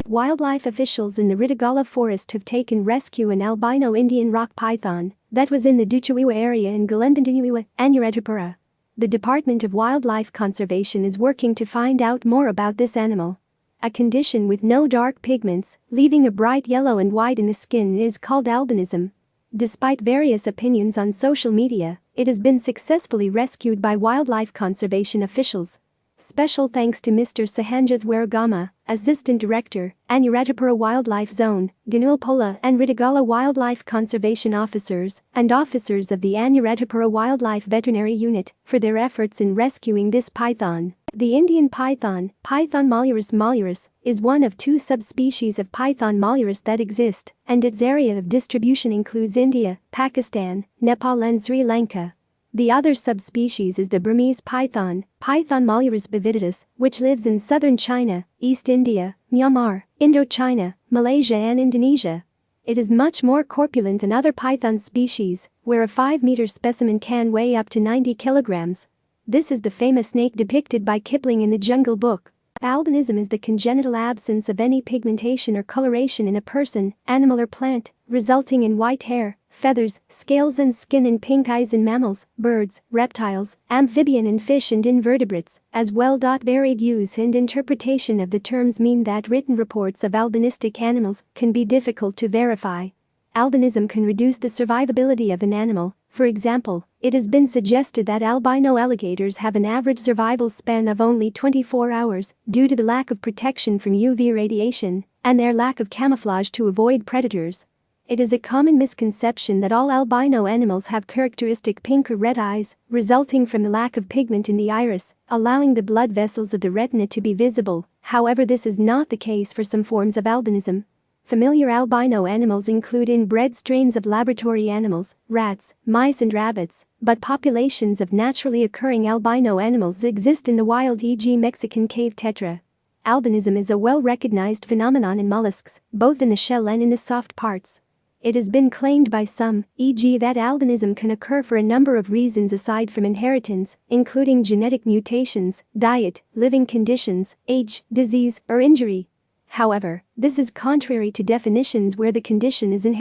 Wildlife officials in the Ritagala forest have taken rescue an albino Indian rock python that was in the Duchawiwa area in Galendandinuiwa, Anuradhapura. The Department of Wildlife Conservation is working to find out more about this animal. A condition with no dark pigments, leaving a bright yellow and white in the skin, is called albinism. Despite various opinions on social media, it has been successfully rescued by wildlife conservation officials. Special thanks to Mr. Sahanjath Waragama, Assistant Director, Anuradhapura Wildlife Zone, Ganulpola and Ritagala Wildlife Conservation Officers, and officers of the Anuradhapura Wildlife Veterinary Unit, for their efforts in rescuing this python. The Indian python, Python molurus, is one of two subspecies of Python molurus that exist, and its area of distribution includes India, Pakistan, Nepal and Sri Lanka. The other subspecies is the Burmese python, Python molurus vividus, which lives in southern China, East India, Myanmar, Indochina, Malaysia and Indonesia. It is much more corpulent than other python species, where a 5-meter specimen can weigh up to 90 kilograms. This is the famous snake depicted by Kipling in the Jungle Book. Albinism is the congenital absence of any pigmentation or coloration in a person, animal or plant, resulting in white hair, feathers, scales and skin and pink eyes in mammals, birds, reptiles, amphibian and fish and invertebrates, as well. Varied use and interpretation of the terms mean that written reports of albinistic animals can be difficult to verify. Albinism can reduce the survivability of an animal. For example, it has been suggested that albino alligators have an average survival span of only 24 hours due to the lack of protection from UV radiation and their lack of camouflage to avoid predators. It is a common misconception that all albino animals have characteristic pink or red eyes, resulting from the lack of pigment in the iris, allowing the blood vessels of the retina to be visible. However, this is not the case for some forms of albinism. Familiar albino animals include inbred strains of laboratory animals, rats, mice and rabbits, but populations of naturally occurring albino animals exist in the wild, e.g. Mexican cave tetra. Albinism is a well-recognized phenomenon in mollusks, both in the shell and in the soft parts. It has been claimed by some, e.g. that albinism can occur for a number of reasons aside from inheritance, including genetic mutations, diet, living conditions, age, disease, or injury. However, this is contrary to definitions where the condition is inherited.